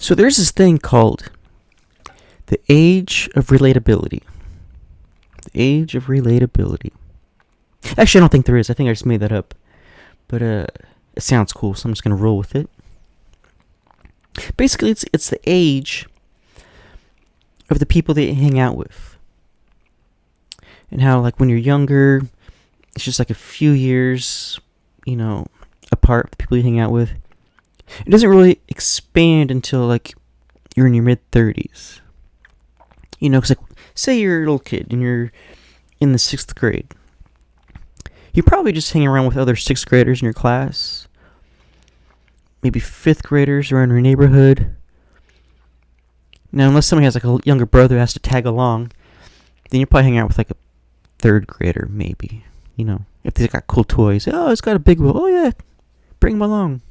So there's this thing called the age of relatability. The age of relatability. Actually, I don't think there is. I think I just made that up. But it sounds cool, so I'm just going to roll with it. Basically, it's the age of the people that you hang out with. And how, like, when you're younger, it's just like a few years, apart, the people you hang out with. It doesn't really expand until, like, you're in your mid-30s. Because, like, say you're a little kid and you're in the 6th grade. You probably just hang around with other 6th graders in your class. Maybe 5th graders around your neighborhood. Now, unless somebody has, like, a younger brother who has to tag along, then you're probably hanging out with, like, a 3rd grader, maybe. If they've got cool toys. Oh, it's got a big wheel. Oh, yeah. Bring them along.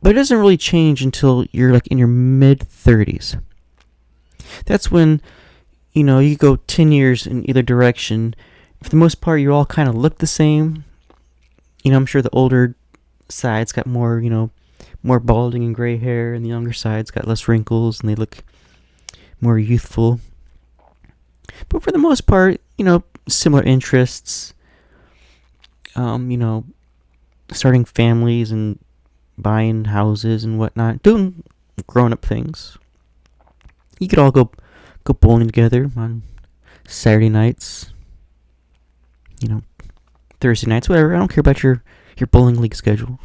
But it doesn't really change until you're, like, in your mid-30s. That's when, you go 10 years in either direction. For the most part, you all kind of look the same. I'm sure the older side's got more, more balding and gray hair, and the younger side's got less wrinkles, and they look more youthful. But for the most part, similar interests, starting families and buying houses and whatnot, doing grown-up things. You could all go bowling together on Saturday nights, Thursday nights, whatever. I don't care about your bowling league schedule.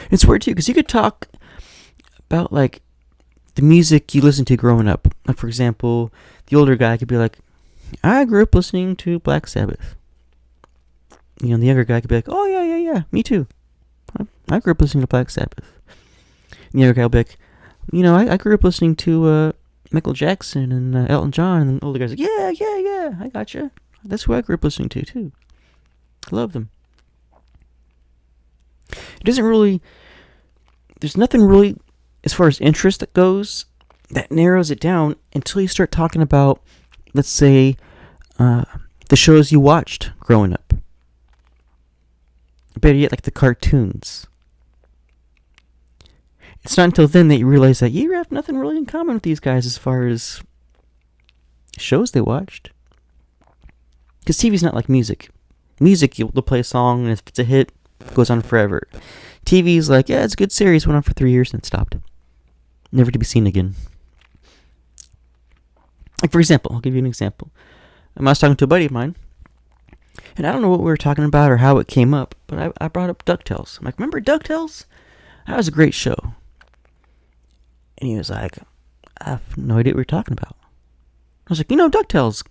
It's weird too, because you could talk about, like, the music you listened to growing up. Like, for example, the older guy could be like, I grew up listening to Black Sabbath. The younger guy could be like, oh, yeah, me too. I grew up listening to Black Sabbath. And the other guy will be like, I grew up listening to Michael Jackson and Elton John. And the older guy's like, yeah, I gotcha. That's who I grew up listening to, too. I love them. It doesn't really... There's nothing really, as far as interest that goes, that narrows it down until you start talking about, let's say, the shows you watched growing up. Better yet, like the cartoons. It's not until then that you realize that you have nothing really in common with these guys as far as shows they watched. Because TV's not like music. Music, they'll play a song, and if it's a hit, it goes on forever. TV's like, yeah, it's a good series, went on for 3 years, and it stopped. Never to be seen again. Like, for example, I'll give you an example. I was talking to a buddy of mine, and I don't know what we were talking about or how it came up, but I brought up DuckTales. I'm like, remember DuckTales? That was a great show. And he was like, I have no idea what you're talking about. I was like, DuckTales,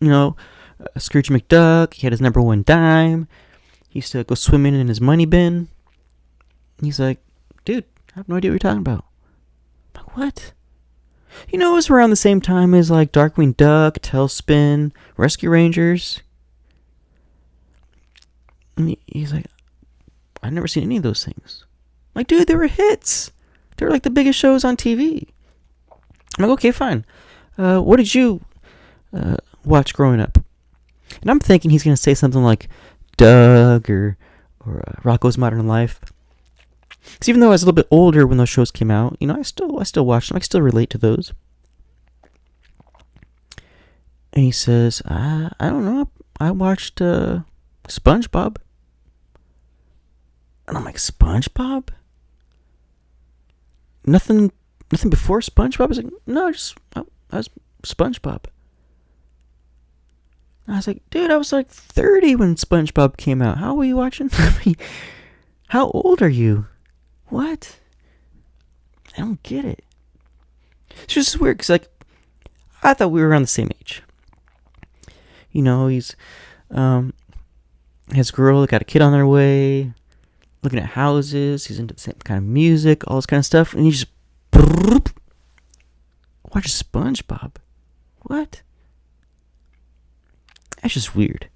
Scrooge McDuck, he had his number one dime. He used to go swimming in his money bin. He's like, dude, I have no idea what you're talking about. I'm like, what? It was around the same time as, like, Darkwing Duck, Tailspin, Rescue Rangers. And he's like, I've never seen any of those things. I'm like, dude, they were hits. They were, like, the biggest shows on TV. I'm like, okay, fine. What did you watch growing up? And I'm thinking he's going to say something like Doug or Rocko's Modern Life. Because even though I was a little bit older when those shows came out, I still watched them. I can still relate to those. And he says, I don't know. I watched SpongeBob. And I'm like, SpongeBob? Nothing before SpongeBob? I was like, no, I was SpongeBob. And I was like, dude, I was like 30 when SpongeBob came out. How were you watching? How old are you? What? I don't get it. It's just weird, because, like, I thought we were around the same age. He's, his girl got a kid on their way, looking at houses, he's into the same kind of music, all this kind of stuff, and he just watches SpongeBob. What? That's just weird.